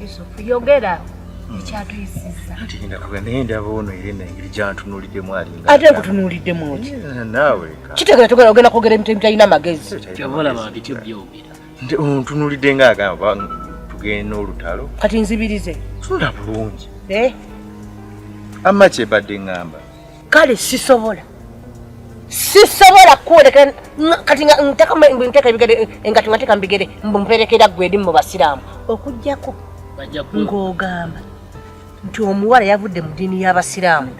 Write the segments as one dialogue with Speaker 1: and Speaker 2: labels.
Speaker 1: Yusufu yogera ekyatuyisiza
Speaker 2: ati nenda bono irene ngiri jantunulide mwalinga
Speaker 3: ate nkutunulide mwoti
Speaker 2: nawe
Speaker 3: kitegera tugenda kwogera emitimu talina magezi
Speaker 4: kyobola bantu kyo byogera
Speaker 2: ntunulide ng'agamba tugenda olutalo
Speaker 3: kati nzibirize
Speaker 2: tula bulungi amaki ebadde ngamba
Speaker 3: kale sisobola kuoleka kati nteka ebigere engati ngateka mbigere mumperekera gwedi mu basiraamu okujjako ng'ogamba nti omuwala yavudde mu ddiini y'abasiraamu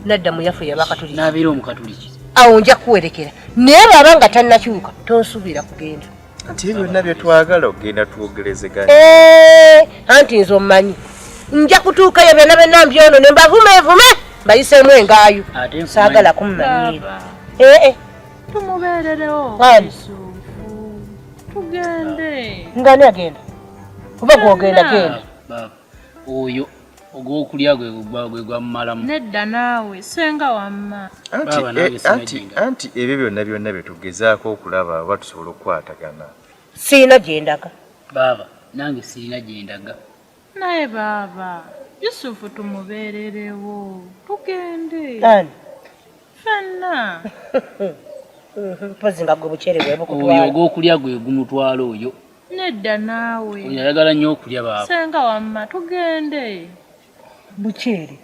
Speaker 3: nadda mu yafu y'abakatuliki
Speaker 4: n'abeera omukatuliki
Speaker 3: awo nja kuwerekera naye bw'aba nga tannakyuka tonsuubira kugenda
Speaker 2: nti byonna bye twagala okugenda twogerezeganya
Speaker 3: anti nze omumanyi nja kutuukayo byonna mbyono ne mbavumevume bayiseemu engaayo saagala kummanyiira
Speaker 1: tumubeererewo tugende
Speaker 3: ngani agenda oba gwogenda genda
Speaker 4: oyo ogw'okulya gwe gwamumalamu
Speaker 1: nedda naawe senga wamma
Speaker 2: anti ebyo byonna bye tugezaako okulaba oba tusobola okukwatagana
Speaker 3: siina gyendaga
Speaker 4: baaba nange sirina gyendaga
Speaker 1: naye baaba Yusufu tumubeererewo tugende
Speaker 3: ani
Speaker 1: fenna
Speaker 3: mpozi nga gwe bukyere
Speaker 4: oyo
Speaker 3: bwebukutwala
Speaker 4: ogw'okulya gwe gumutwala oyo
Speaker 1: nedda naawe
Speaker 4: oyo ayagala nnyo okulya baaba
Speaker 1: senga wamma tugende
Speaker 3: bukyere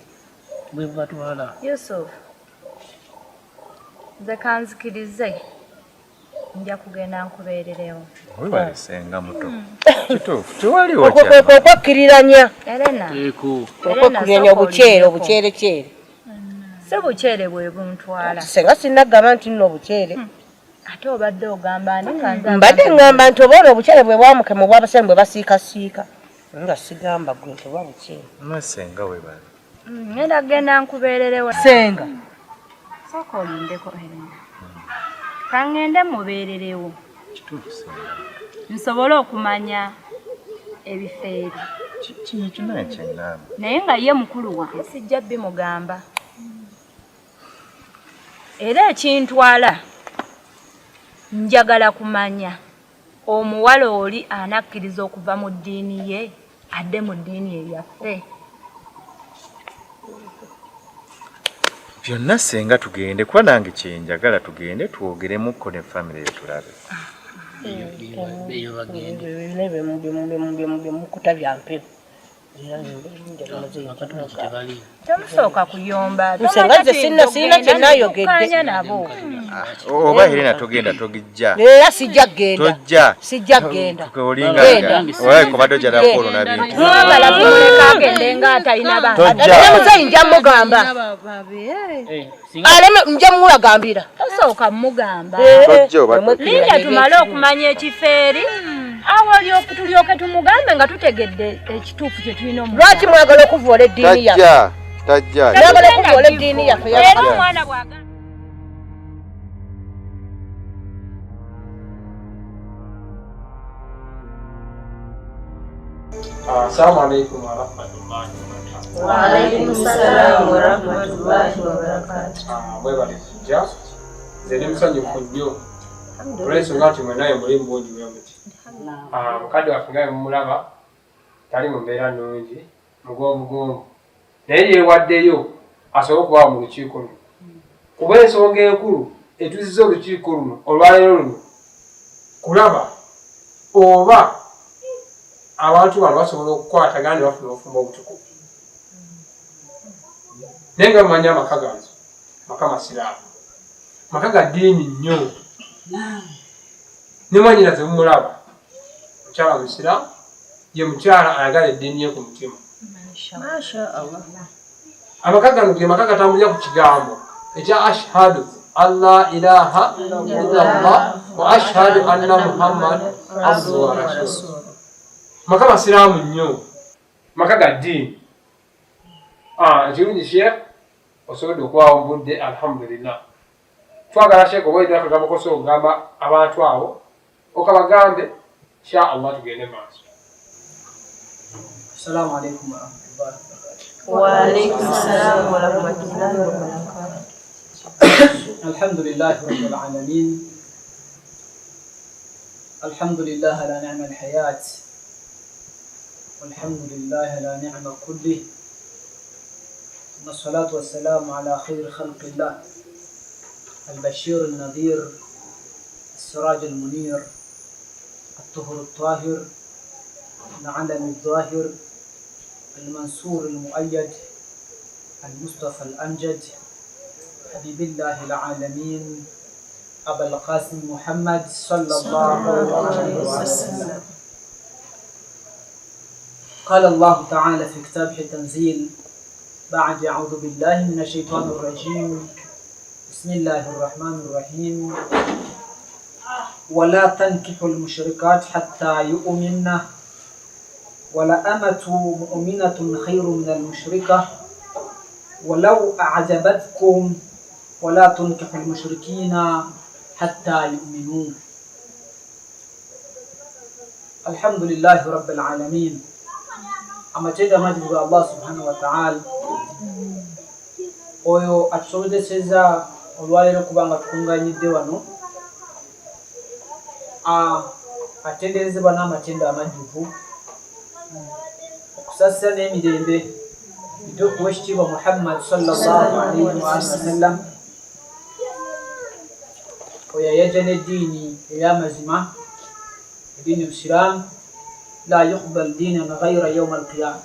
Speaker 4: bwe bubatwala
Speaker 5: Yusufu nze kanzikirize nja kugenda nkubeererewo
Speaker 2: webalesenga muto kituufu tewali
Speaker 3: okwakkiriranya
Speaker 5: Elena
Speaker 3: okwakkiriranya obukyere
Speaker 5: si bukyere bwe buntwala
Speaker 3: senga sinagamba nti nno obukyere
Speaker 5: ate obadde ogamba ani kanza
Speaker 3: mbadde ngamba nti oba olwo obukyere bwe bwamukema obwabasemi bwe basiikasiika nga sigamba gwe nti oba bukyere
Speaker 2: nasenga webale
Speaker 5: ngenda kugenda nkubeererewo
Speaker 3: senga
Speaker 5: sooka olindeko Elena kangende mubeererewo nsobole okumanya ebifeeri
Speaker 2: kino kyonna ekyeŋŋamba
Speaker 5: naye nga ye mukulu wange sijja bimugamba era ekintwala njagala kumanya omuwala oli anakkiriza okuva mu ddiini ye adde mu ddiini eyaffe
Speaker 2: byonna senga tugende kuba nange kyenjagala tugende twogeremukko ne famire yetulabe
Speaker 4: eyo bagende
Speaker 3: byemukuta byampewo
Speaker 5: tomusooka kuyomba
Speaker 3: senga nze sirina kyenayogedde
Speaker 5: nabo
Speaker 2: oba Helena togenda togijja
Speaker 3: era sijja kgenda
Speaker 2: tojja
Speaker 3: sijja kgenda
Speaker 2: kobadde ojja raporo nabintu
Speaker 5: balabimuleka agende nga atalina bantu
Speaker 3: ate muzeyi nja mugamba aleme nja muwagambira
Speaker 5: tosooka mugamba
Speaker 2: tojja
Speaker 5: linda tumale okumanya ekifeeri awo tulyoke tumugambe nga tutegedde ekituufu kye tulina
Speaker 3: lwaki mwagala okuvoola eddiini yaffe
Speaker 2: tajja
Speaker 3: mwagala okuvoola eddiini yaffe
Speaker 5: era omwana bwagamba
Speaker 6: Assalamu alaikum wa rahmatullahi wa barakatuh.
Speaker 3: Wa alaikum salaam wa rahmatullahi wa barakatuh.
Speaker 6: Mwebale kujja nze ndi musanyufu nnyo olw'ensonga nti mwenaye muli mbungi bwe muti mukadde waffe nga mumulaba tali mu mbeera nnungi mugonvugonvu naye yeewaddeyo asobole okubaawo mu lukiiko luno kuba ensonga enkulu etuzizza olukiiko luno olwaleero luno kulaba oba abantu bano basobola okukwatagana ne bafuna obufumbo obutukuvu naye nga mumanyi amaka ganzo maka masiraamu maka ga ddiini nnyo ne mwanyina ze mumulaba mukyala musiraamu ye mukyala ayagala eddiini ye ku mutima amaka gano ge maka gatambulira ku kigambo ekya ashhadu alla ilaha illallah wa ashhadu anna muhammad abduhu wa rasuluhu maka masiraamu nnyo maka ga ddiini ekirungi sheekh osobodde okubawo mbudde alhamdulillah twagala sheekh oba olina akagambo kosobola okugamba abantu abo okabagambe insha allah tugende maaso.
Speaker 7: Assalamu alaikum wa rahmatullahi wa barakatuh.
Speaker 3: Wa alaikum assalam wa rahmatullahi wa barakatuh.
Speaker 7: Alhamdulillah rabbil alamin. Alhamdulillah ala ni'mal hayat. والحمد لله على نعمة كله والصلاة والسلام على خير خلق الله البشير النذير السراج المنير الطهر الطاهر العلم الظاهر المنصور المؤيد المصطفى الأمجد حبيب الله العالمين أبا القاسم محمد صلى الله عليه وسلم. قال الله تعالى في كتابه التنزيل بعد أعوذ بالله من الشيطان الرجيم بسم الله الرحمن الرحيم ولا تنكحوا المشركات حتى يؤمنن ولأمة مؤمنة خير من المشركة ولو أعجبتكم ولا تنكحوا المشركين حتى يؤمنوا. الحمد لله رب العالمين. Amatenda majibu ga Allah subhanahu wa ta'ala oyo atusobozeseza olwaleero kubanga tukunganyidde wano atenderezebwa n'amatendo amajjuvu okusasira n'emirembe bituufu w'ekitiibwa Muhammad sallallahu alayhi wa sallam oyo yajja n'eddiini ey'amazima eddiini Busiraamu لا يقبل دينا غير يوم القيامة.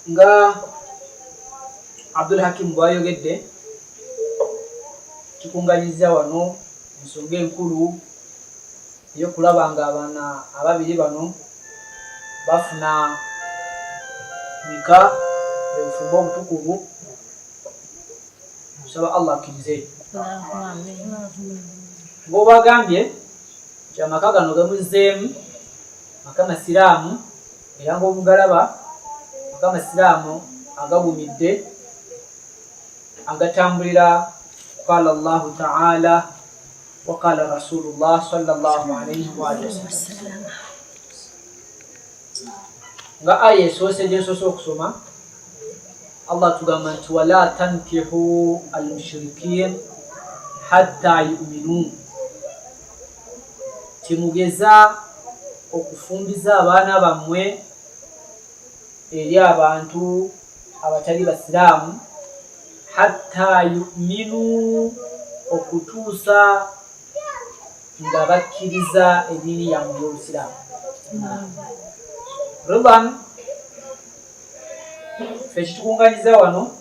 Speaker 7: nga Abdul Hakim bwayogedde tukunganyiza wano ensonga enkulu ey'okulaba nga abaana ababiri bano bafuna nika ebufumbo obutukuvu. Nsaba Allah akkirize ng'obagambye nti amaka gano gamuzzeemu maka masiraamu era ng'obugalaba maka masiraamu agagumidde agatambulira qala Allahu ta'ala wa qala Rasulullah sallallahu alayhi wa sallam. Nga aya esoose gyensoose okusoma Allah tugamba nti wala tankihu al-mushrikiin hatta yu'minu, timugeza okufumbiza abaana bammwe eri abantu abatali basiraamu hatta yu'minu, okutuusa nga bakkiriza eddiini yammwe y'obusiraamu. Ruban ffe kitukunganyiza wano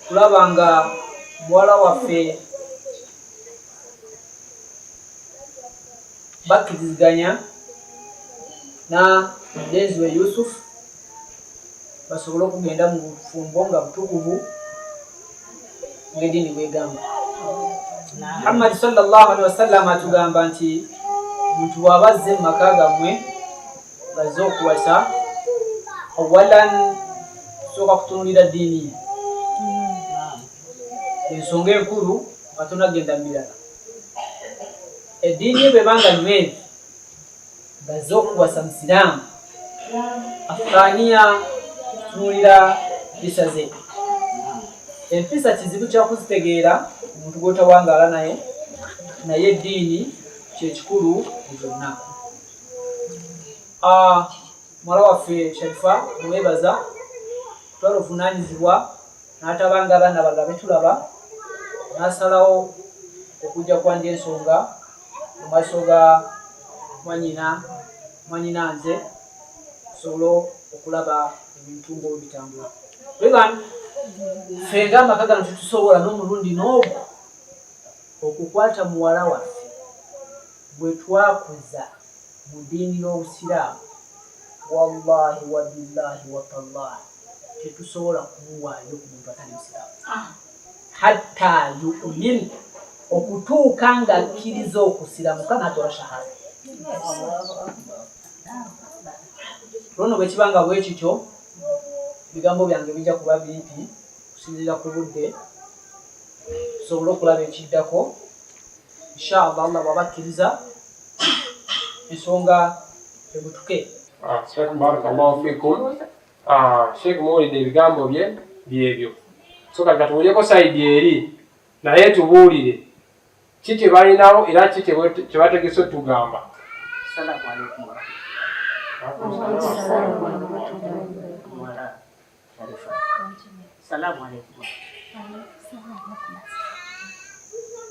Speaker 7: tulaba nga muwala waffe bakkiriziganya na mulenzi we Yusuf basobole okugenda mu bufumbo nga butukuvu ng'eddiini bwegamba. Muhammad sallallahu alaihi wasallam atugamba nti omuntu bw'aba azze mu maka gammwe ng'azze okuwasa, awalan sooka kutunuulira ddiini ye, ensonga enkulu nga tonagenda mu mirala. Eddiini ye bw'ebanga nywevu ng'azze okuwasa musiraamu, afukaniya kutunuulira mpisa ze. Empisa kizibu kya kuzitegeera omuntu gw'otawangaala naye eddiini kyekikulu mu byonna. Muwala waffe Sharifa mwebaza kutwala obuvunaanyizibwa n'atabanga abaana balala betulaba, n'asalawo okujja kwandya ensonga mu maaso ga mwanyina nze tusobole okulaba ebintu ng'obwe bitambula. Webana ffe ng'amaka gano tetusobola n'omulundi n'ogwo okukwata muwala waffe bwe twakuza mu ddiini y'obusiraamu, wallahi wa billahi wa tallahi tetusobola kumuwaayo ku muntu atali musiraamu hatta yu'min, okutuuka nga akkiriza okusiramuka n'atola shahada. Lono bwe kibanga bwe kityo ebigambo byange bijja kuba bimpi okusinziira ku budde, tusobole okulaba ekiddako inshallah Allah bw'abakkiriza ensonga ebutuke.
Speaker 6: Sheikh barakallahu fikum. Sheikh muwulidde ebigambo bye byebyo. So kati katubulyeko sayidi eri naye tubuulire ki kye balinawo era ki kye bategese otugamba.
Speaker 3: Assalamu alaikum. Assalamu alaikum.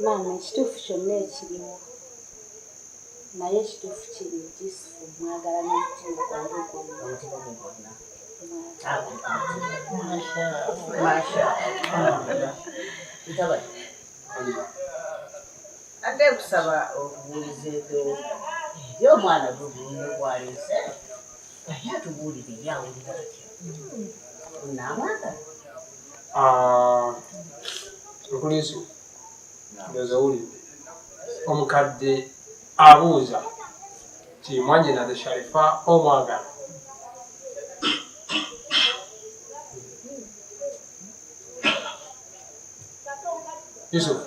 Speaker 8: Maama ekituufu kyonna ekirimu naye ekituufu kiri nti mwagala n'omutima gwange gwonna.
Speaker 3: Ate kusaba okubuuliza ebyo omwana gubulunde gwaleese naye atubuulire ebyawulira atya onaamwagala
Speaker 6: Nkuliiso ndowooza owulidde omukadde abuuza ti mwannyinaze Sharifa omwagala. Yusuf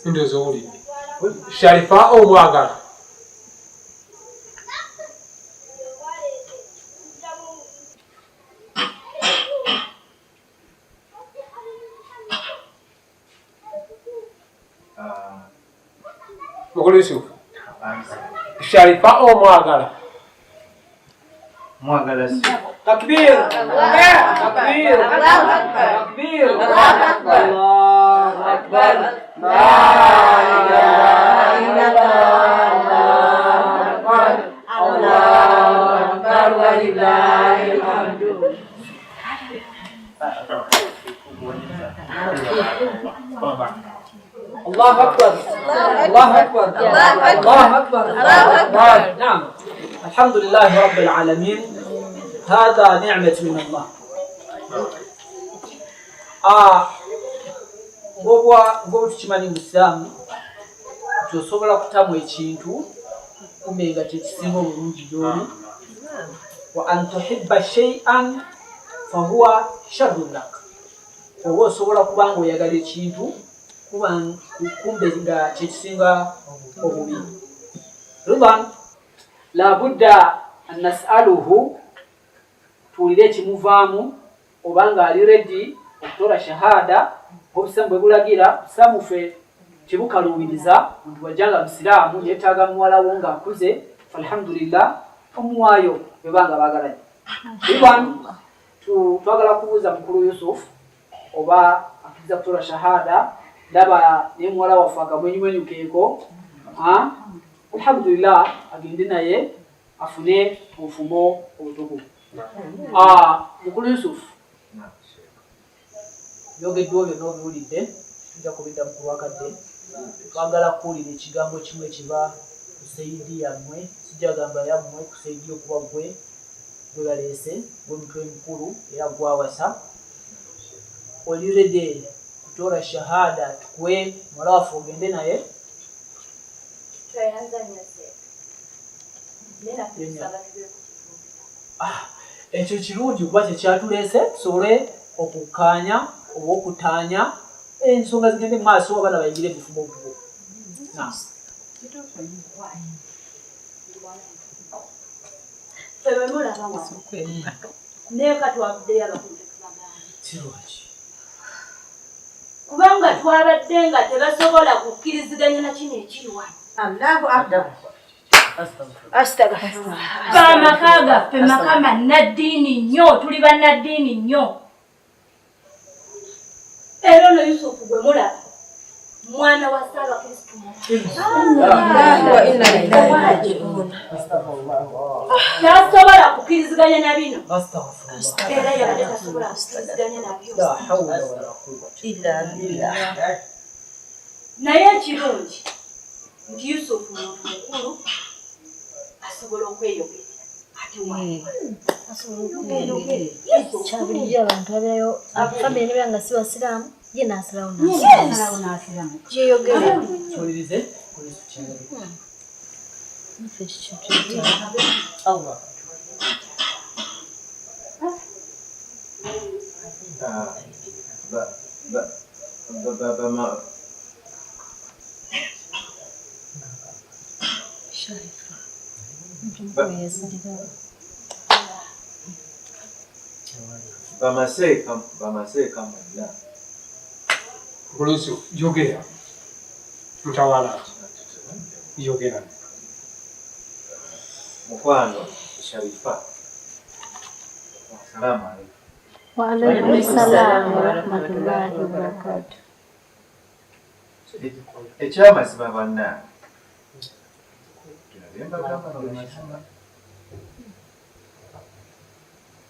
Speaker 6: ndowooza owulidde Sharifa omwagala. Mukulu Yusuf Sharifa omwagala.
Speaker 2: Mwagala si.
Speaker 7: Takbir! Takbir! Takbir! Allahu Akbar! La ilaha illallah! Allahu Akbar wa lillahil hamdu. الله أكبر الله أكبر الله أكبر الله أكبر. نعم الحمد لله رب العالمين هذا نعمة من الله. ngoba tukimanyi mu Islam tosobola kutamu ekintu kumbe nga tekisinga obulungi gy'oli wa an tuhibba shay'an fahuwa sharrun lak. Oba osobola kuba nga oyagala ekintu kumbe nga kyekisinga obubi. Ruban labudda an nas'aluhu tuwulire ekimuvaamu oba nga ali ready okutola shahada obusamu bwe bulagira. Busamu ffe kibukaluubiriza omuntu wajjanga musiraamu yeetaaga muwalawo ng'akuze alhamdulillah omuwaayo bwebanga baagalanye. Ruban twagala kubuuza mukulu Yusuf oba akkiriza kutola shahada ndaba naye muwala waffe akamwenyumwenyukeeko alhamdulillah agende naye afune obufumo obutukuvu. Mukulu Yusuf byogeddwa byonna obiwulidde tujja kubidda mukulu wakadde. Twagala kuwulira ekigambo kimu ekiva ku sayidi yammwe sijja gamba yammwe ku sayidi okuba gwe baleese gw'omutwe mukulu era gwawasa. Oli ready kutola shahada tukwe muwala waffe ogende naye? Ekyo kirungi kuba kyekyatuleese tusobole okukkaanya oba okutaanya ensonga zigende mu maaso abaana bayingire ebifumo obutukuvu.
Speaker 5: kubanga twabadde nga tebasobola kukkiriziganya na kino ekiri wano.
Speaker 3: Allahu Akbar.
Speaker 5: Astagfirullah. Bamaka gaffe maka bannaddiini nnyo, tuli bannaddiini nnyo. Era ono Yusufu gwe mulaba mwana wa Ssaabakristu tasobola kukkiriziganya na bino era yabadde tasobola kukkiriziganya nabyo. Naye ekirungi nti Yusufu muntu mukulu asobola okweyogera ate
Speaker 8: Kyabulijjo abantu abeerayo famire nebera nga si basiraamu ye n'asalawo n'asiraamu kyeyogere
Speaker 7: kiwulirize
Speaker 2: Bamaseeka mwenna.
Speaker 6: Mukulu yogera mutawala yogera.
Speaker 2: Mukwano Sharifa. Assalamu alaikum.
Speaker 8: Wa alaykum salaam wa rahmatullahi wa barakatuh.
Speaker 2: Ekyamazima banna.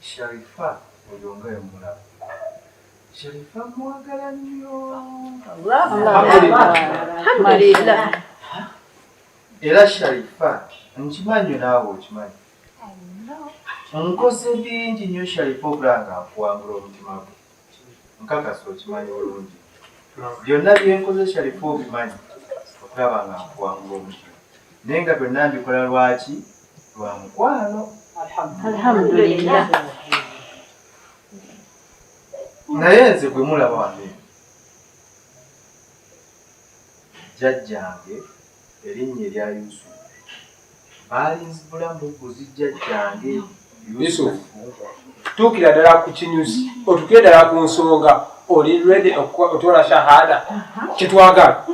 Speaker 2: Sharifa oyongayo mulaba. Sharifa mwagala nnyo.
Speaker 3: Alhamdulillah.
Speaker 2: Era Sharifa nkimanyi naawe okimanyi. Nkoze bingi nnyo Sharifa okulanga nkuwangula omutima gwe. Nkakasa okimanyi bulungi. Byonna byenkoze Sharifa obimanyi okulaba nga nkuwangula omutima. Naye nga byonna mbikola lwaki? Lwa mukwano.
Speaker 3: Alhamdulillah.
Speaker 2: Naye nze gwe mulaba wange jjajjange erinnya erya Yusufu baalinzibulamu buzi jjajjange
Speaker 6: Yusufu tuukira ddala ku kinyusi otukire ddala ku nsonga oli ready okutola shahada kitwagala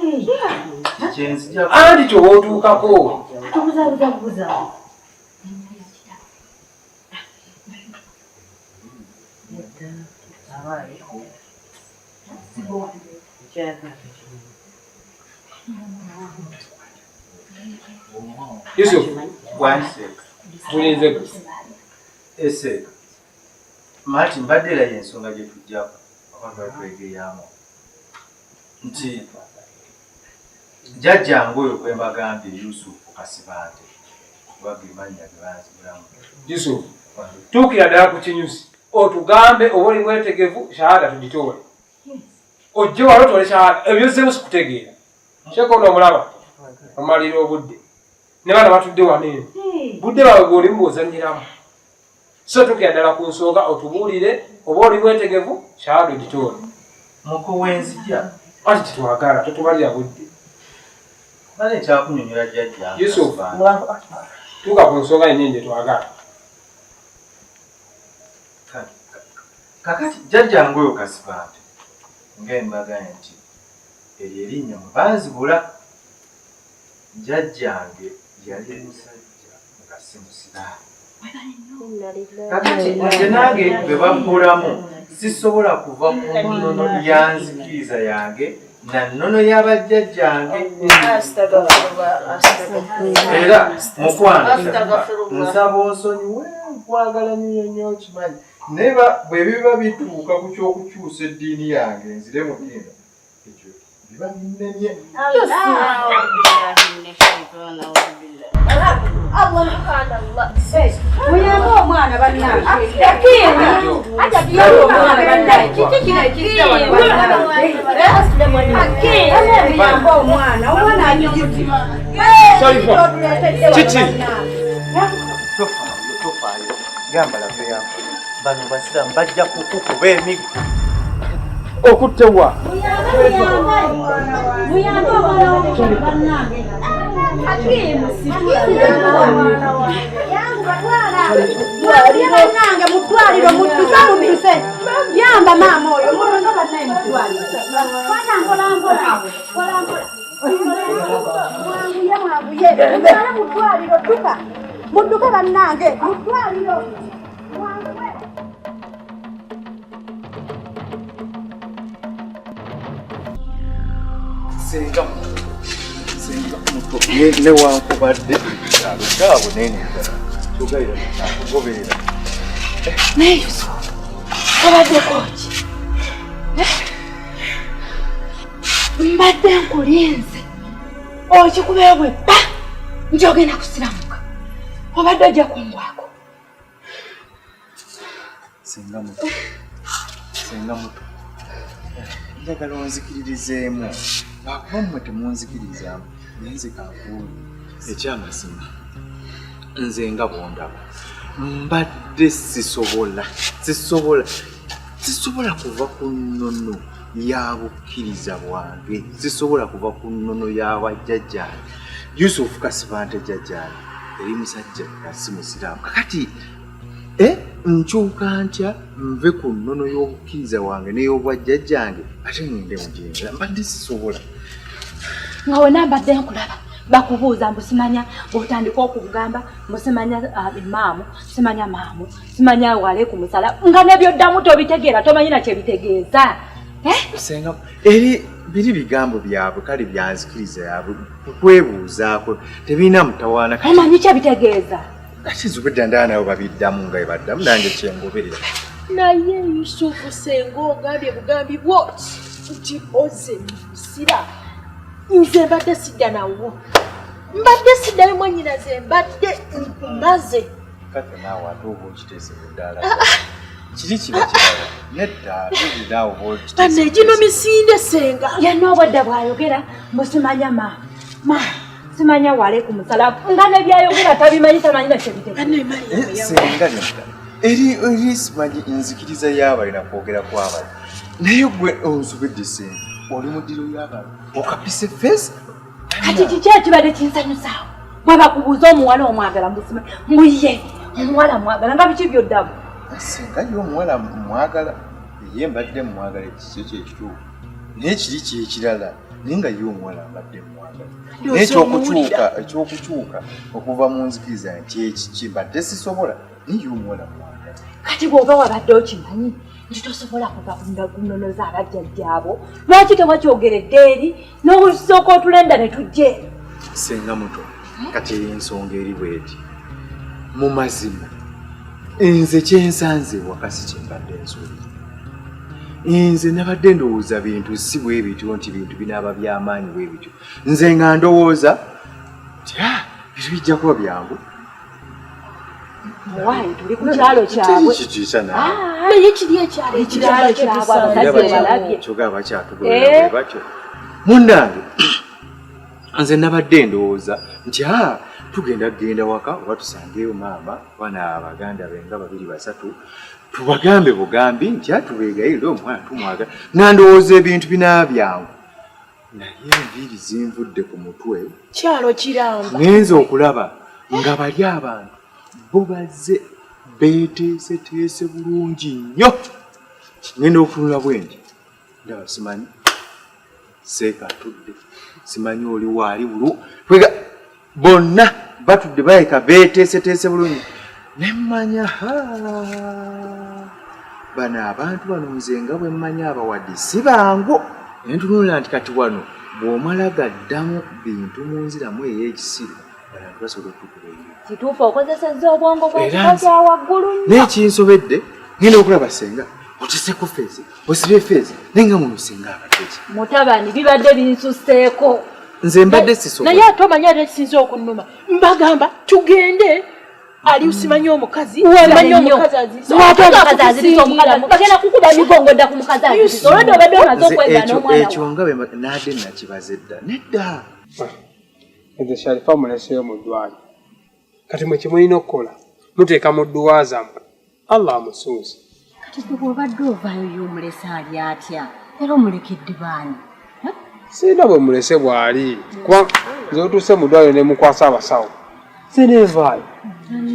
Speaker 6: andi kyoba otuukako Yusuf, tulinze
Speaker 2: ese mati mbadde era y'ensonga gye tujjako abantu batwegeyamu nti jjajjange oyo gwe mbagambye Yusufu Kasibante bagimannya ge banzibulamu.
Speaker 6: Yusuf, tuukira ddala ku kinyusi otugambe oba oli mwetegevu shahada tugitoole ojje wano otole shahada ebyozzeemu sikutegeera kyeko onoomulaba omalira obudde ne baana batudde wano eno budde bawe gw'olimu bw'ozannyiramu so tuukira ddala ku nsonga otubuulire oba oli mwetegevu shahada ogitoole
Speaker 2: muko wenzija
Speaker 6: ati kitwagala totubalira budde
Speaker 2: bale ekyakunyonyola jjajjange
Speaker 6: Yusuf tuuka ku nsonga yennyini gye twagala
Speaker 2: kakati jjajjange oyo Kasibante ng'embaganya nti eryo erinnya mwe banzibula jjajjange yali musajja nga si musiraamu. Kakati nze nange bwe babbulamu sisobola kuva ku nnono ya nzikiriza yange na nnono y'abajjajjange. Era mukwano nsaba onsonyiwe nkwagala nnyo nnyo okimanyi naye bwe biba bituuka ku ky'okukyusa eddiini yange nzire mu ddiini ekyo biba binnemye.
Speaker 3: Muyambe omwana bannange.
Speaker 2: Bano basiramu bajja kukukuba emiggo.
Speaker 6: okuttewa
Speaker 3: mutwaliro mutuse yamba maama oyo mulonda bannaye mutwaliro mutwaliro tuka mudduke bannange mutwaliro
Speaker 2: senga muto ne wankubadde kyabo nene tugaira kugoberera
Speaker 8: naye obadde koki mbadde nkulinze okikubeera bwe bba nti ogenda kusiramuka obadde ojja kungwako
Speaker 2: senga muto njagala onzikiririzeemu lwakuba mmwe temunzikirizamu naye nze kankuuli ekyamazima nze nga bondaba mbadde sisobola kuva ku nnono ya bukkiriza bwange sisobola kuva ku nnono y'abajjajjange Yusufu Kasibante jjajjange eri musajja nga si musiraamu kakati nkyuka ntya nve ku nnono y'obukkiriza wange n'ey'obwajjajjange ate ngende mujengera mbadde sisobola
Speaker 8: nga wena mbadde nkulaba
Speaker 5: bakubuuza mbu simanya bw'otandika okugamba mbu simanya imaamu simanya maamu simanya waleku musala nga nebyoddamu tobitegeera tomanyi na kye bitegeeza
Speaker 2: senga eri biri bigambo byabwe kale byanzikiriza yabwe kwebuuzaako tebirina mutawaana
Speaker 5: omanyi kye bitegeeza
Speaker 2: kakizubedda ndaa nabo babiddamu nga ebaddamu nange kyengoberera
Speaker 8: naye Yusufu senga ogambye bugambi bwoti nti oze musira nze mbadde sidda nawo mbadde siddayo mwannyinaze mbadde nkumaze
Speaker 2: kati naawe ate oba okiteese buddaala kiri kiba kirala nedda tuli naawe oba okiteese
Speaker 8: bane gino misinde senga
Speaker 5: yenna obwadda bw'ayogera mbu simanya maamu simanya waleku musala nga nebyayogera tabimanyi tamanyi na kye bitegeeza
Speaker 2: senga nedda eri simanyi nzikiriza y'abalina kwogera kw'abali naye gwe onzubedde senga oli mu ddiro y'abantu okapise feesi
Speaker 5: kati kiki ekibadde kinsanyusaawo bwe bakubuuza omuwala omwagala muye omuwala mwagala nga biki byoddamu
Speaker 2: senga ye omuwala mwagala ye mbadde mwagala ekikyo kyekituufu naye kiri kyekirala naye nga ye omuwala mbadde mwagala naye ekyokukyuka okuva mu nzikiriza nti ekiki mbadde sisobola naye ye omuwala mwagala
Speaker 5: kati bw'oba wabadde okimanyi nti tosobola kuva kunonoza abajjajjaabo lwaki tewakyogeredde eri n'okusooka otulenda ne tujja eno
Speaker 2: senga muto kati ensonga eri bweti mu mazima nze kyensanze wakasi kyembadde nsuubira nze nabadde ndowooza bintu si bwe bityo nti bintu binaaba by'amaanyi bwe bityo nze nga ndowooza nti bintu bijja kuba byangu
Speaker 5: muwaayi tuli ku kyalo kyabwe
Speaker 2: kitiisa
Speaker 8: naye kiri ekyalo
Speaker 5: kyabwe abasajja balabye
Speaker 2: kyogaba bakyatugulira bwe batyo munnange nze nabadde ndowooza nti tugenda waka oba tusangeyo maama bana abaganda be nga 2-3 tubagambe bugambi nti tubeegayirire omwana tumwagala nga ndowooza ebintu binaaba byangu naye enviiri zinvudde ku mutwe
Speaker 8: kyalo kiramba
Speaker 2: ngenza okulaba nga bali abantu bo bazze beeteeseteese bulungi nnyo ngenda okutunula bwendi ndaba simanyi seeka atudde simanyi oli waali bulu kwega bonna batudde bayika beeteeseteese bulungi nemmanya bano abantu bano nze nga bwe mmanya abawadde si bangu naye ntunulira nti kati wano bw'omala gaddamu bintu mu nziramu ey'ekisiru abantu basobola okutukubayo
Speaker 5: kituufu okozesezza obwongo bw'ekika kya waggulu nnyo
Speaker 2: naye kinsobedde ngenda okulaba senga oteseko feezi osibye feezi naye nga mumusenga abateki
Speaker 5: mutabani bibadde binsuseeko
Speaker 2: nze mbadde sisobola
Speaker 8: naye ate omanyi ate kisinza okunnuma mbagamba tugende ali usimanyi omukazi
Speaker 5: simanyi omukazi azizisa omukazi bagenda kukuba migongo dda ku mukazi azizisa olwadde obadde omaze okwega n'omwana
Speaker 2: ekyo nga naadde nakibaza edda nedda
Speaker 6: nze Sharifa muleseyo mu ddwali kati mwe kimulina okukola muteeka mu dduwa zammwe Allah amusuuze
Speaker 3: kati gwe bw'obadde ovaayo y'omulese ali atya era omulekedde baani
Speaker 6: sirina bwe mulese bw'ali kuba nze otuuse mu ddwaliro ne mukwasa abasawo sineevaayo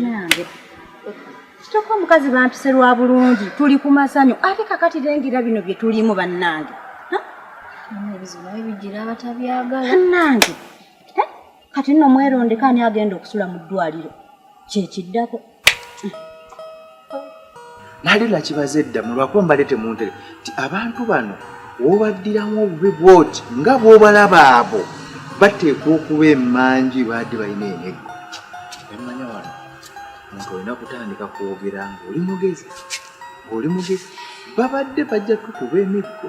Speaker 3: nange kitoko omukazi bampise lwa bulungi tuli ku masanyu ate kakati lengira bino bye tulimu bannange
Speaker 8: ebizibu bigira abatabyagala
Speaker 3: bannange kati nno mwerondeka ani agenda okusula mu ddwaliro kyekiddako
Speaker 2: nali nakibaza edda mulwakuba mbadde temuntere nti abantu bano woobaddiramu obubi bwoti nga bw'obalaba abo bateekwa okuba emmanju baadde balina eneggo emmanya wano omuntu olina kutandika kwogera ng'oli mugezi babadde bajja tukuba emiggo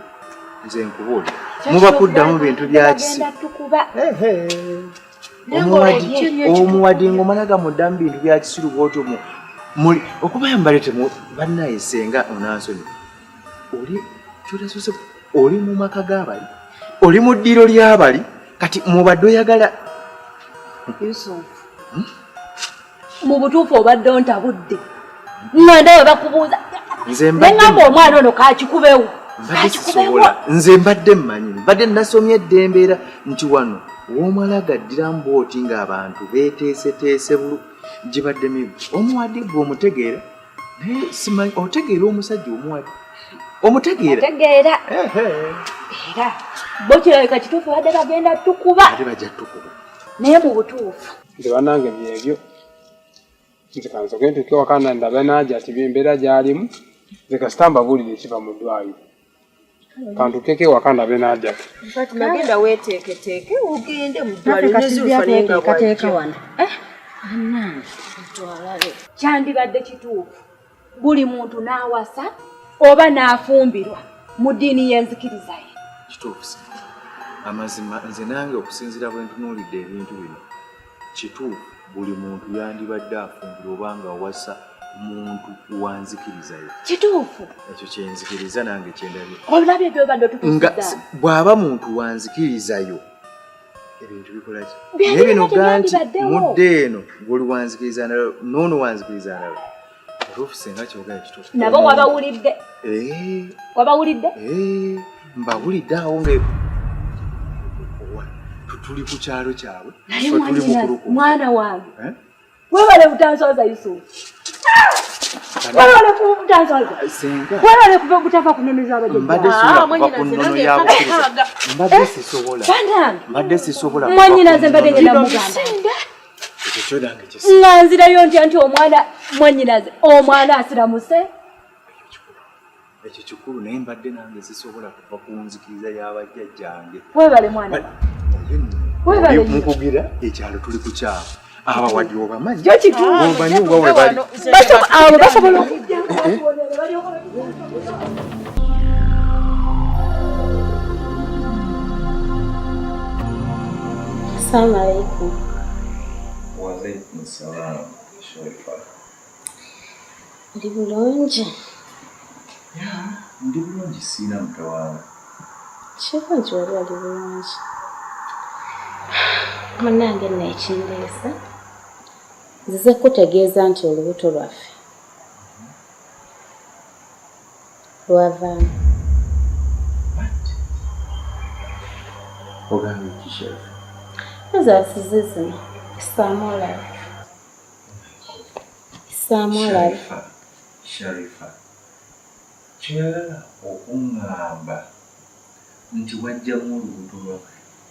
Speaker 2: nze nkubuulira muba kuddamu bintu bya kisi omuwadi ng'omala gamuddamu bintu bya kisiru bwotyo muli okuba mbalete bannaye senga onansonyi oli kyotasose oli mu maka g'abali oli mu ddiro ly'abali kati mubadde oyagala
Speaker 5: Yusufu mu butuufu obadde ontabudde ngenda we bakubuuza nengamba omwana ono kakikubewo
Speaker 2: nze mbadde mmanyi mbadde nasomye eddembeera nti wano w'omala gaddiramu bwoti ng'abantu beeteeseteese bulu gibadde mibu omuwadi gwe omutegeera naye simanyi otegeera omusajja omuwadi omutegeera
Speaker 5: era bo kirabika kituufu badde bagenda tukuba
Speaker 2: ate bajja tukuba
Speaker 5: naye mu butuufu
Speaker 6: nze bannange byebyo nze kansoke ntuuke wakana ndabe Najja ati embeera gy'alimu nze kasita mbabuulire ekiva mu ddwaliro kantukeko ewaka ndabe Najja
Speaker 3: Fatima genda weeteeketeeke ogende mu ddwaliro nezulufanaenga bwajja wano
Speaker 5: kyandibadde kituufu buli muntu n'awasa oba n'afumbirwa mu ddiini y'enzikiriza ye.
Speaker 2: Kituufu amazima nze nange okusinziira bwe ntunuulidde ebintu bino kituufu buli muntu yandibadde afumbirwa obanga awasa muntu wanzikiriza ye.
Speaker 5: Kituufu
Speaker 2: ekyo kyenzikiriza nange kyendabye
Speaker 5: olabye byobadde otutuusiza
Speaker 2: bw'aba muntu wanzikirizayo ebintu bikola ki naye bino ganti mudde eno guli wanzikiriza nalo noono wanzikiriza nalo kituufu singa kyogera kituufu
Speaker 5: nabo wabawulidde wabawulidde
Speaker 2: mbawulidde awo nga tuli ku kyalo kyabwe
Speaker 5: naye mwana wange webale butansoza Yusufu webale butansoza webale kuva butava kunonoza
Speaker 2: mbadde sisobola
Speaker 5: mwanyinaze mbadde ngenda mugamba nganzirayo ntya nti omwana mwanyinaze omwana asiramuse
Speaker 2: ekyo kikulu naye mbadde nange sisobola kuva ku nzikiriza y'abajjajjange
Speaker 5: webale mwana
Speaker 2: mukugira ekyalo tuli ku kyalo abawadi obamanyi
Speaker 5: kituufu
Speaker 2: obanyi oba we bali
Speaker 5: abo basobola okujja
Speaker 8: Assalamu alaikum.
Speaker 2: Wa alaikum salaam Sharifa.
Speaker 8: Ndi bulungi.
Speaker 2: Ndi bulungi sina mtawana.
Speaker 8: Kiko nti wali ali bulungi. Munange nekindeesa nzize kutegeeza nti olubuto lwaffe lwavaamu.
Speaker 2: Ogambye ki Sharifa?
Speaker 8: Ezaasize zino isaamu olabe. Isaamu olabe.
Speaker 2: Sharifa kyala okuŋŋamba nti wajjamu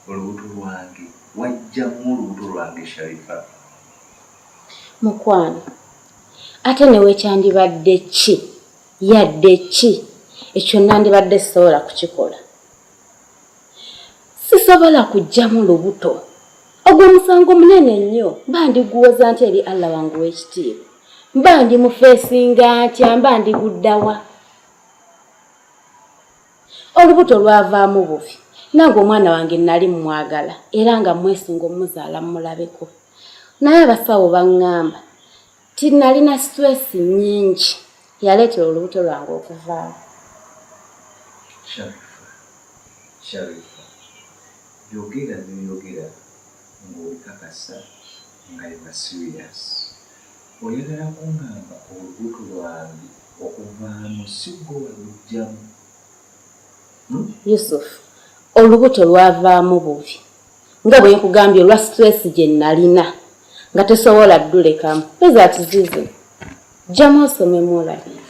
Speaker 2: olubuto lwange wajjamu olubuto lwange Sharifa.
Speaker 8: Mukwano ate newe kyandibadde ki yadde ki ekyo nandibadde sisobola kukikola. Sisobola kujjamu lubuto ogwo musango munene nnyo mba ndiguwoza nti eri Allah wange w'ekitiibwa mba ndi mufeesinga ntya mba ndiguddawa. Olubuto lwavaamu bubi nange omwana wange nali mmwagala era nga mwesunga omuzaala mmulabeko naye abasawo baŋŋamba ti nalina stress nnyingi yaleetera olubuto lwange okuvaamu.
Speaker 2: Sharifa yogera by'oyogera ng'obikakasa nga yeba serious. Oyagala kuŋŋamba olubuto lwange okuvaamu si gwe walugjamu.
Speaker 8: Yusuf olubuto lwavaamu bubi nga bwe nkugambye olwa stress gye nalina nga tesobola ddulekamu eza atizize jjamu osomemu olabye.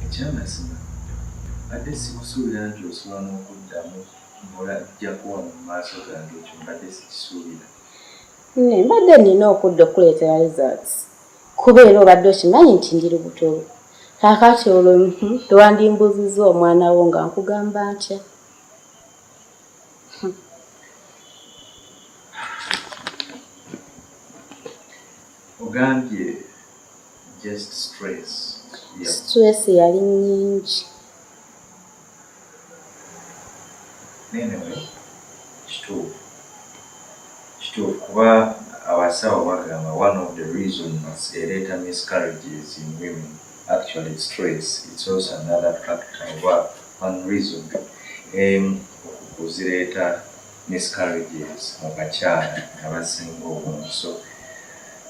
Speaker 2: Ekyamazima badde sikusuubira nti osobola n'okuddamu ng'olajjako wano mu maaso gange ekyo mbadde sikisuubira.
Speaker 8: Mbadde nina okudda okuleetera results kuba era obadde okimanyi nti ndi lubuto. Kaakati olwo tewandimbuuzizza omwana wo nga nkugamba ntya.
Speaker 2: Ogambye just stress.
Speaker 8: Stress yali nnyingi.
Speaker 2: Anyway, kituufu kuba abasawo bagamba one of the reasons ereeta miscarriages in women actually stress. It's also another factor or one reason okuzireeta miscarriages mu bakyala abasinga obungi. So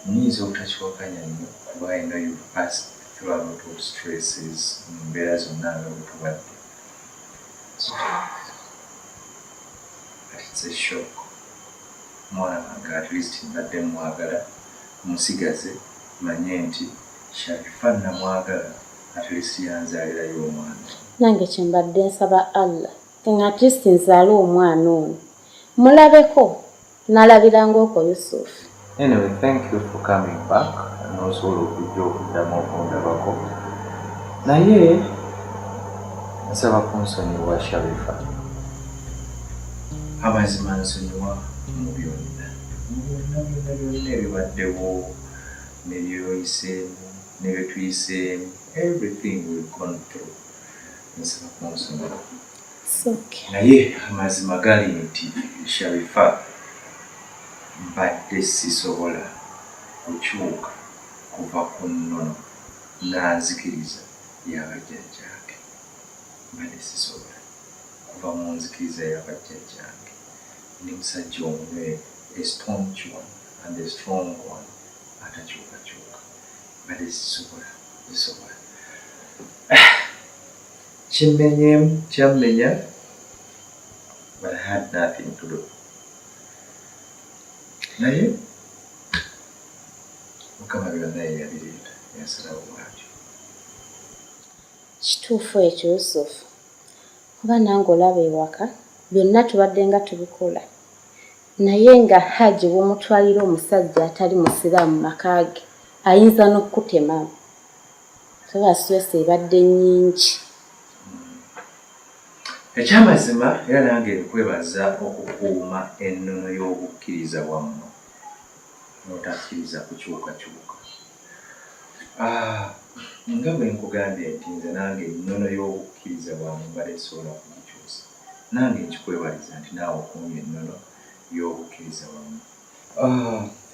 Speaker 2: niyinza obutakiwakanya nnyo kuba I know you've passed through a lot of stresses mu mbeera zonna nga bwetubadde. But it's a shock. Mwana wange at least mbadde mwagala musigaze manye nti Sharifa namwagala at least yanzalirayo omwana.
Speaker 8: Nange kyembadde nsaba Allah nga at least nzaale omwana ono mulabeko nalabiranga oko Yusuf.
Speaker 2: Anyway, thank you for coming back and also okujja okuddamu okundabako. Naye nsaba kunsonyiwa Sharifa. Amazima nsonyiwa mu byonna ebibaddewo ne byoyiseemu ne bye tuyiseemu, everything we've gone through. Nsaba kunsonyiwa. Naye amazima gali nti Sharifa mbadde sisobola kukyuka kuva ku nnono nanzikiriza y'abajjajjange. Mbadde sisobola kuva mu nzikiriza y'abajjajjange. Ndi musajja omunywere, a staunch one and a strong one, atakyukakyuka. Mbadde sisobola. Kimmenyeemu kyammenya, but I had nothing to do. Naye Mukama byonna yabireeta, yasalawo bwatyo.
Speaker 8: Kituufu ekyo Yusufu, kuba nange olaba ewaka byonna tubadde nga tubikola, naye nga Haji bw'omutwalira omusajja atali musiraamu maka ge ayinza n'okutemamu. Soba stress ebadde nnyingi.
Speaker 2: Ekyamazima era nange nkwebaza okukuuma ennono y'obukkiriza wammwe n'otakkiriza kukyukakyuka. Nga bwe nkugambye nti nze nange ennono y'obukkiriza bwammwe mbadde sobola kugikyusa. Nange nkikwebaliza nti naawe okuumya ennono y'obukkiriza wammwe.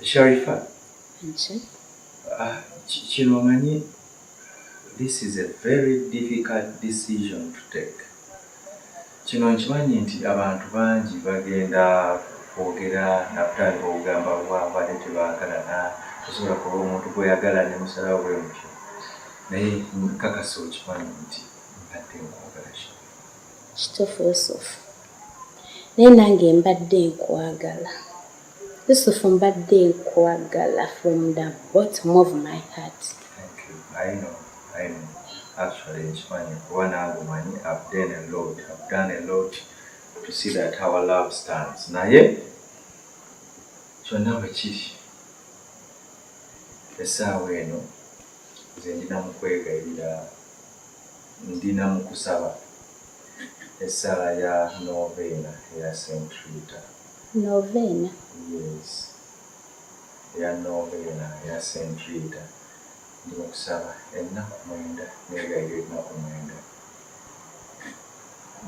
Speaker 2: Sharifa, kino omanyi, this is a very difficult decision to take. Kino nkimanyi nti abantu bangi bagenda kwogera nakutandika okugamba bwabadde tebaagalana, tosobola kuba omuntu gweyagala ne musalawo bwe mutyo. Naye nkakasa okimanyi nti mbadde nkwagala.
Speaker 8: Kituufu Yusufu, naye nange mbadde nkwagala. Yusufu, mbadde nkwagala from the bottom of my heart.
Speaker 2: Thank you. I know. Actually, nkimanyi kuba nange omanyi, I've done a lot to see that our love stands. Naye kyonna bwe kiri, essaawa eno nze ndina mu kwegayirira, ndina mu kusaba essala ya novena eya St. Rita.
Speaker 8: Novena?
Speaker 2: Yes, eya novena eya St. Rita. Ndi mu kusaba ennaku 9, negayirira ennaku 9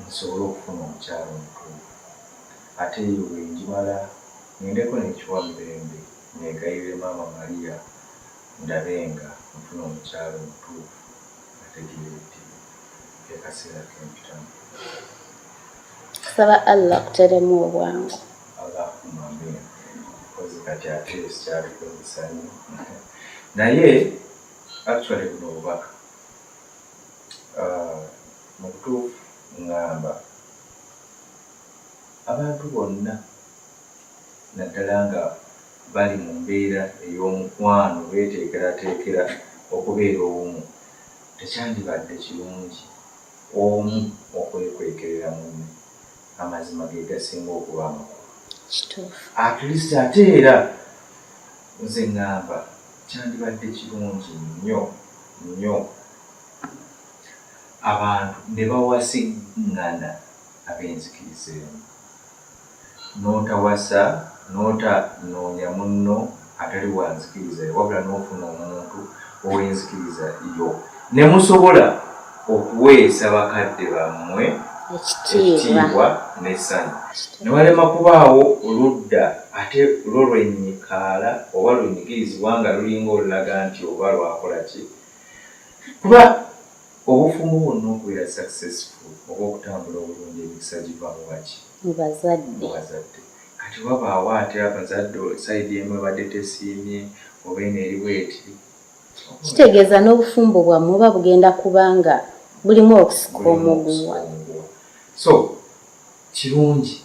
Speaker 2: nsobole okufuna omukyalo omutuufu. Ate eyo bwe njimala ngendeko n'ekiwa mirembe negayirire Maama Maria ndabe nga nfuna omukyalo omutuufu ategeeretibwa. Akaseera kempitamu.
Speaker 8: Saba Allah kuteremu obwangu.
Speaker 2: Allahumma amin. Kozi kati ate sikyabikozesa nnyo. Naye actually buno obubaka mu butuufu ngamba abantu bonna naddala nga bali mu mbeera ey'omukwano beeteekerateekera okubeera obumu, tekyandibadde kirungi omu okwekwekerera munne. Amazima ge gasinga okuba amakulu. At least ate era nze ngamba kyandibadde kirungi nnyo abantu ne bawasiŋŋana ab'enzikiriza emu, n'otawasa n'otanoonya munno atali wa nzikiriza wabula n'ofuna omuntu ow'enzikiriza yo ne musobola okuweesa bakadde bammwe ekitiibwa n'essanyu. Ne walema kubaawo oludda ate lwo lwenyikaala oba lwenyigirizibwa nga lulinga olulaga nti oba lwakola ki. Kuba obufumbo bwonna okubeera successful oba okutambula obulungi emikisa giva mu baki?
Speaker 8: Mu bazadde.
Speaker 2: Kati wabaawo ate abazadde sayidi emu ebadde tesiimye oba eno eri bweti.
Speaker 8: Kitegeeza n'obufumbo bwammwe oba bugenda kubanga bulimu okusika omuguwa.
Speaker 2: So kirungi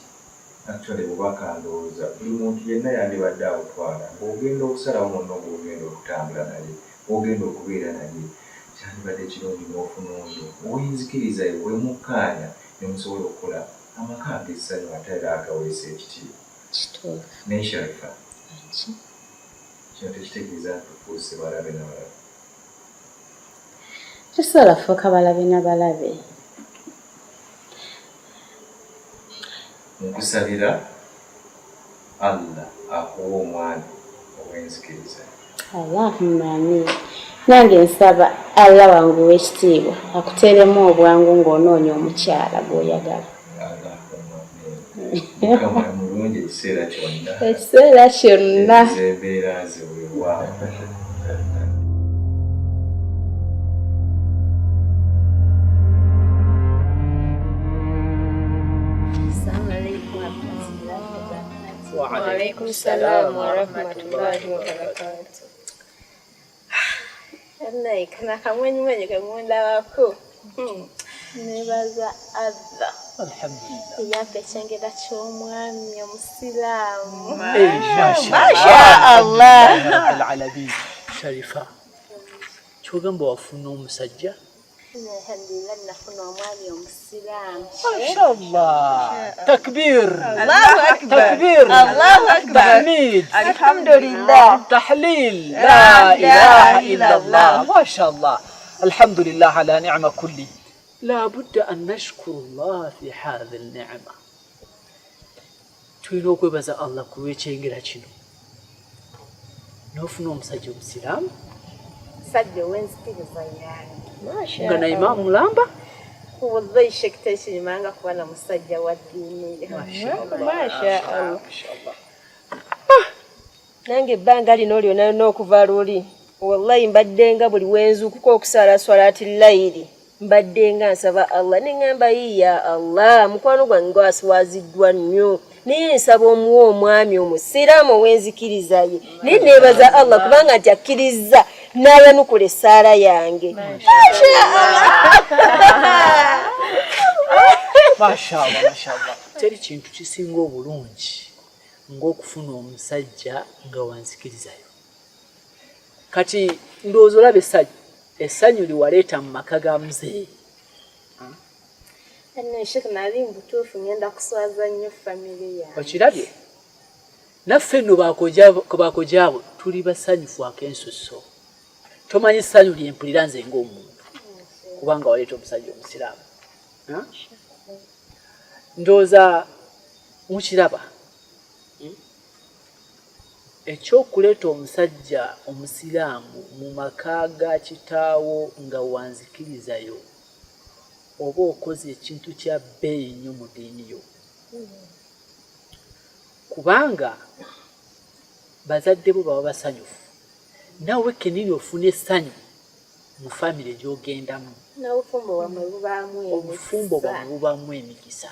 Speaker 2: actually bubaka ndowooza buli muntu yenna yandibadde awutwala ng'ogenda okusalawo munno ng'ogenda okutambula naye ogenda okubeera naye. kyandibadde kirungi n'ofuna oyo ow'enzikiriza we mukkaanya ne musobola okukola amaka ag'essanyu ate era agaweesa ekitiibwa. Naye Sharifa, kino tekitegeeza nti tufuuse balabe na balabe.
Speaker 8: Tusobola fuuka balabe na balabe.
Speaker 2: Nkusabira Allah akuwa omwana ow'enzikiriza.
Speaker 8: Allahumma amin. Nange nsaba Allah wangu w'ekitiibwa akuteeremu obwangu ng'onoonya omukyala gw'oyagala.
Speaker 2: Mukama mulungi ekiseera kyonna.
Speaker 8: Ekiseera kyonna.
Speaker 2: Embeera ze weewaawo.
Speaker 9: وعليكم السلام ورحمة الله وبركاته. أنا كنا كمان من يكمل لكم. نبذ الله.
Speaker 4: الحمد لله.
Speaker 9: يا بتشنج ده شو مهم يا مسلم.
Speaker 4: ما شاء الله. رب العالمين. شريفة. شو جنبه أفنو مسجى؟
Speaker 9: الحمد لله نحن مال يوم السلام.
Speaker 4: ما شاء الله. تكبير.
Speaker 1: الله أكبر.
Speaker 4: تكبير.
Speaker 1: الله أكبر.
Speaker 4: تحميد.
Speaker 1: الحمد لله.
Speaker 4: تحليل. لا إله إلا الله. ما شاء الله. الحمد لله على نعمة كله. لا بد أن نشكر الله في هذه النعمة. توينوكو بزا الله كويتشي إنجلاتشينو. نوفنو مسجو السلام.
Speaker 9: سجل وين سكيزا يعني. ما شاء الله.
Speaker 4: كان إمام ملامبا.
Speaker 9: والله شكتشي ما نقول مسجل وديني.
Speaker 4: ما شاء الله.
Speaker 9: ما شاء الله.
Speaker 4: ما شاء الله.
Speaker 3: Nange ebbanga lino lyonna n'okuva luli wallahi mbaddenga buli wenzuukuko okusala swalati layiri mbaddenga nsaba Allah neŋŋamba ya Allah mukwano gwange gwasiwaziddwa nnyo naye nsaba omuwa omwami omusiraamu ow'enzikiriza ye naye neebaza Allah kubanga nti akkiriza n'ayanukula essaala yange.
Speaker 4: Mashallah, mashallah. Teri kintu kisinga obulungi ng'okufuna omusajja nga wanzikirizayo. Kati ndowooza olaba essanyu liwaleeta mu maka ga muzeeyi.
Speaker 9: Shekh nali mbutuufu ngenda kuswaza nnyo famire yange.
Speaker 4: Okirabye? Naffe nno baakojaabo tuli basanyufu ak'ensusso. Tomanyi essanyu lyempulira nze ng'omuntu kubanga waleeta omusajja omusiraamu. Ndowooza mukiraba ekyokuleeta omusajja omusiraamu mu maka ga kitaawo nga wanzikirizayo oba okoze ekintu kya bbeeyi nnyo mu ddiini yo. Kubanga bazadde bo baba basanyufu naawe kenini ofuna essanyu mu famire gy'ogendamu. Obufumbo bwamwe bubaamu emikisa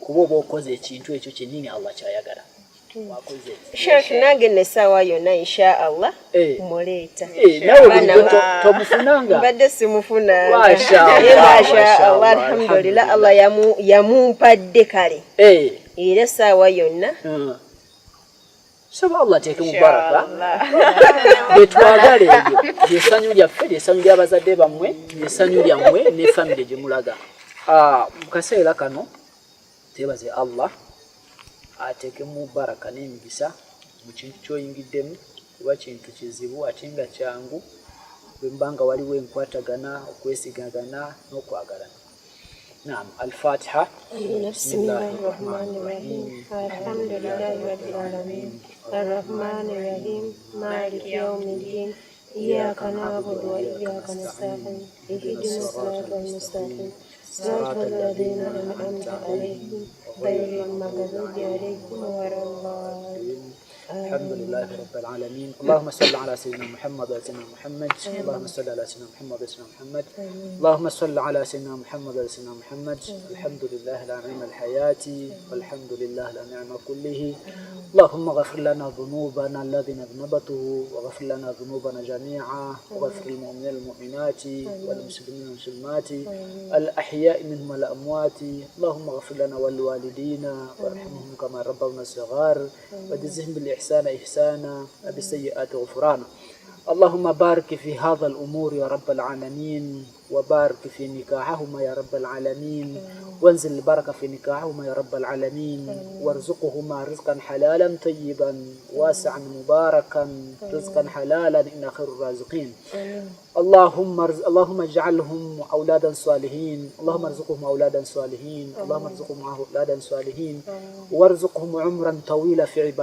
Speaker 4: kuba oba okoze ekintu ekyo kyennyini Allah kyayagala.
Speaker 3: Sheikh nange n'essaawa yonna insha Allah muleeta.
Speaker 4: Nawe tomufunanga?
Speaker 3: Mbadde simufuna.
Speaker 4: Masha
Speaker 3: Allah, alhamdulillah Allah yamumpadde kale. Era essaawa yonna
Speaker 4: saba Allah ateeke mu baraka. Betwagale ebyo lyessanyu lyaffe lyessanyu ly'abazadde bammwe lyessanyu lyammwe ne famire gye mulaga. Mu kaseera kano tebaze Allah ateeke mu baraka n'emikisa mu kintu ky'oyingiddemu kuba kintu kizibu ate nga kyangu bwe mbanga waliwo enkwatagana okwesigagana n'okwagalana. Naam, al-Fatiha.
Speaker 9: Bismillahirrahmanirrahim. Alhamdulillahi rabbil alamin. Arrahmanirrahim. Maliki yawmiddin. Iyyaka na'budu wa iyyaka nasta'in. Ihdinas siratal mustaqim. Siratal ladzina an'amta 'alaihim ghayril maghdubi 'alaihim waladdallin.
Speaker 4: الحمد لله رب العالمين. اللهم صل على سيدنا محمد وعلى سيدنا محمد. اللهم صل على سيدنا محمد وعلى سيدنا محمد. اللهم صل على سيدنا محمد وعلى سيدنا محمد. الحمد لله لا نعم الحياة والحمد لله لا نعم كله. اللهم اغفر لنا ذنوبنا الذين اذنبته واغفر لنا ذنوبنا جميعا واغفر للمؤمنين والمؤمنات والمسلمين والمسلمات الأحياء منهم والأموات. اللهم اغفر لنا ولوالدينا وارحمهم كما ربونا صغار وجزهم بالإحسان إحسانا وبالسيئات غفرانا. اللهم بارك في هذا الأمور يا رب العالمين، وبارك في نكاحهما يا رب العالمين، وانزل البركة في نكاحهما يا رب العالمين، وارزقهما رزقا حلالا طيبا واسعا مباركا، رزقا حلالا إن خير الرازقين. اللهم اجعلهم أولادا صالحين، اللهم ارزقهم أولادا صالحين، اللهم ارزقهم أولادا صالحين، وارزقهم عمرا طويلا في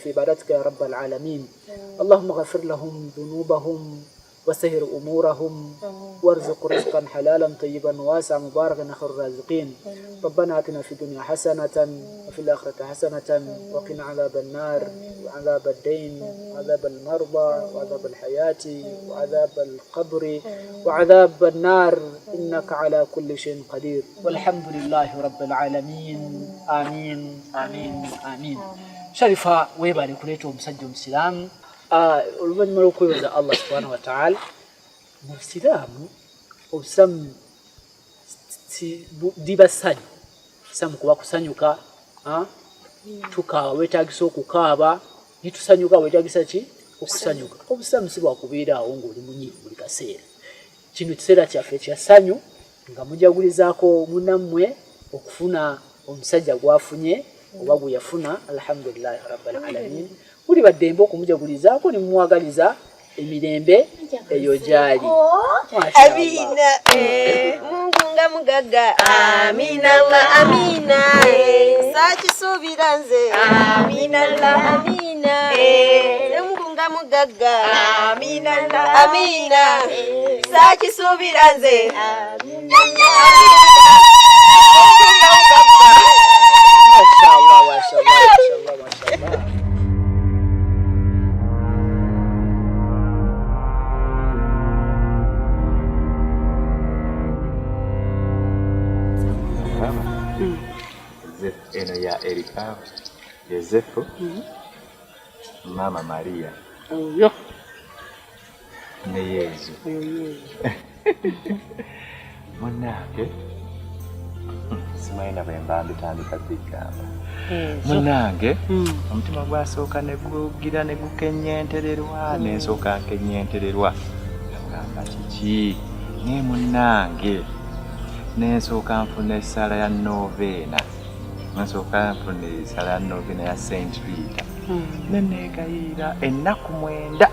Speaker 4: عبادتك يا رب العالمين. اللهم اغفر لهم ذنوبهم وسهر أمورهم، وارزق رزقا حلالا طيبا واسعا مباركا خير الرازقين. ربنا آتنا في الدنيا حسنة وفي الآخرة حسنة وقنا عذاب النار وعذاب الدين وعذاب المرضى وعذاب الحياة وعذاب القبر وعذاب النار، إنك على كل شيء قدير. والحمد لله رب العالمين. آمين آمين آمين. شريفة ويبالي كليتهم مسجم سلام. oluvannyuma lw'okwebaza Allah subhanahu wa ta'ala, mu Isiraamu obusamu diba ssanyu, obusamu kuba kusanyuka, tukaaba weetaagisa okukaaba, nitusanyuka weetaagisa ki? Okusanyuka. Obusamu si bwakubeeraawo ng'oli munyiivu buli kaseera. Kino kiseera kyaffe kya ssanyu nga mujagulizaako munnammwe okufuna omusajja gwafunye oba gwe yafuna. Alhamdulillahi rabbil alamin. Uli baddembe okumujagulizaako ne mumwagaliza emirembe eyo gyali.
Speaker 1: Amina. Mungu nga mugaga. Amina Allah amina. Sakisuubira nze. Amina Allah amina. Mungu nga mugaga. Amina Allah amina. Sakisuubira nze. Amina Allah.
Speaker 4: Mashallah, mashallah, mashallah, mashallah.
Speaker 2: Eno ya Erika Yosefu Mama Maria
Speaker 3: oyo
Speaker 2: ne Yesu munange simaina bwemba mbitandika bigamba munange omutima gwasooka ne gugira ne gukenyentererwa n'ensooka nkenyentererwa ngamba kiki ne munange n'ensooka nfuna essala ya novena nasooka nfuna essala ya novena ya Saint Rita neneegayira ennaku 9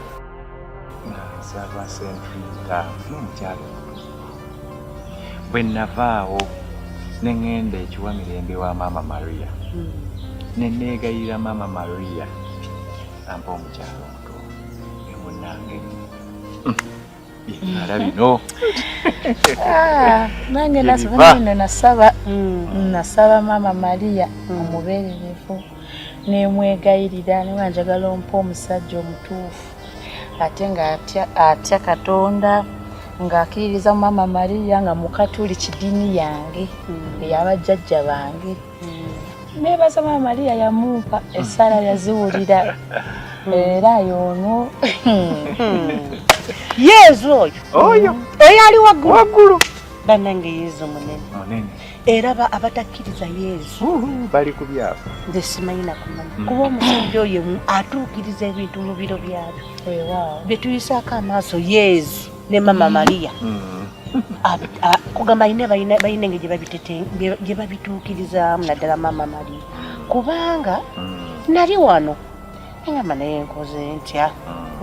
Speaker 2: nga nsaba Saint Rita n'omukyalo bwe navaawo ne ngenda ekiwa mirembe wa Mama Maria neneegayira Mama Maria ampa omukyalo omuto emunange bino
Speaker 10: nange nasaba Mama Maria omubeererevu nemwegayirira niba njagala ompa omusajja omutuufu ate nga atya Katonda ng'akkiririza Mama Maria nga mukatuli kidiini yange ey'abajjajja bange. Neebaza Mama Maria yamumpa essala yaziwulira era y'ono
Speaker 3: Yesu oyo ali waggulu
Speaker 2: bannange Yesu munene
Speaker 3: era abatakkiriza Yesu
Speaker 2: bali ku byabo
Speaker 3: nze simanyi kumanya kuba omusajja oyo atuukiriza ebintu mu biro byabyo bye tuyisaako amaaso Yesu ne Mama Maria kugamba balina engeri gye babituukirizaamu naddala Mama Maria kubanga nali wano engamba naye nkoze ntya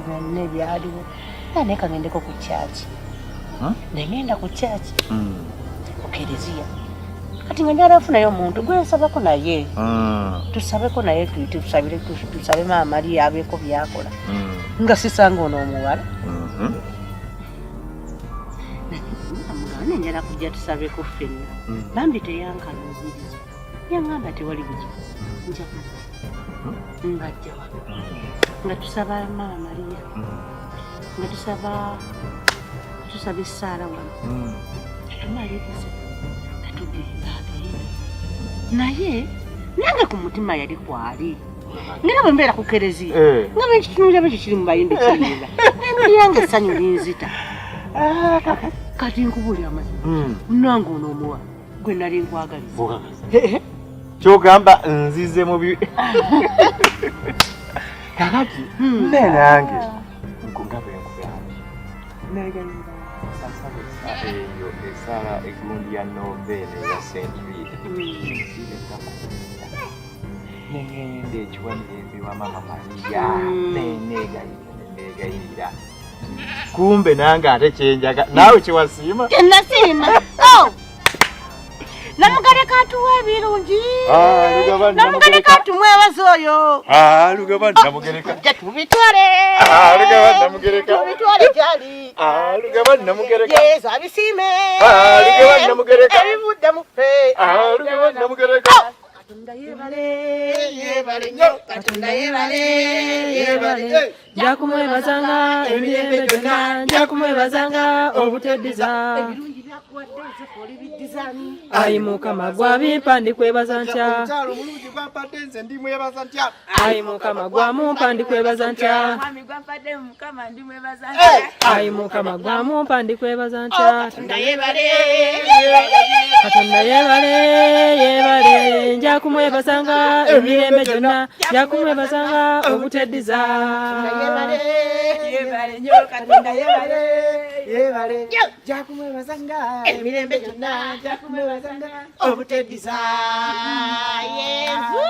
Speaker 3: byonna ebyaliwo naye kangendeko ku kyaki negenda ku kyaki ku kereziya kati nga njala afunayo omuntu gwensabako naye tusabeko naye tusabe Mama Maria abeeko byakola nga sisanga ono omuwala nenjala kujja tusabeko ffenna bambi teyankaluubiriza yaŋŋamba tewali buzibu nja ng'ajja wano nga tusaba Mama Maria nga tusaba essaala wano tumalirize nga tugenda naye nange ku mutima yali kwali ngera bwe mbeera ku kereziya nga bekitunulira bekyo kiri mu bayimbe kiyinza eno lyange essanyu linzita kati nkubulira amazima nange ono omuwa gwe nali nkwagaliza
Speaker 2: kyogamba nzize mubi kakati nenange negayira asabesa eyo esala egundi ya novene ya sentimita nengende ekiwanirembe wa mama Maria negayira kumbe nange ate kyenjaga naawe kiwasiima
Speaker 3: nasiima namugaleka atuwa ebirungi namugaleka atumwebaza oyo
Speaker 2: lugaba namugereka
Speaker 3: tubitwale
Speaker 2: lugaba namugereka
Speaker 3: tubitwale gyali
Speaker 2: lugaba namugereka
Speaker 3: yesu abisiime
Speaker 2: lugaba namugereka
Speaker 3: ebivudde mu ffe
Speaker 2: lugaba namugereka
Speaker 3: Katonda yebale nnyo Katonda yebale njakumwebazanga emirembe gyonna njakumwebazanga obuteddiza ebirungi byakuwadde nze foli biddizani ayi mukama gwabimpa ndikwebaza ntya
Speaker 2: omukyalo omulungi gwampadde nze ndimwebaza ntya
Speaker 3: ayi mukama gwamumpa ndikwebaza ntya
Speaker 5: Mwami gwampadde Mukama ndimwebaza ntya
Speaker 3: ayi mukama gwamumpa ndikwebaza ntya
Speaker 5: Katonda yebale
Speaker 3: Katonda yebale njakumwebazanga emirembe gyonna njakumwebazanga obuteddiza
Speaker 5: yebale nnyo Katonda yebale
Speaker 3: njakumwebazanga emirembe gyonna njakumwebazanga obuteddiza Yesu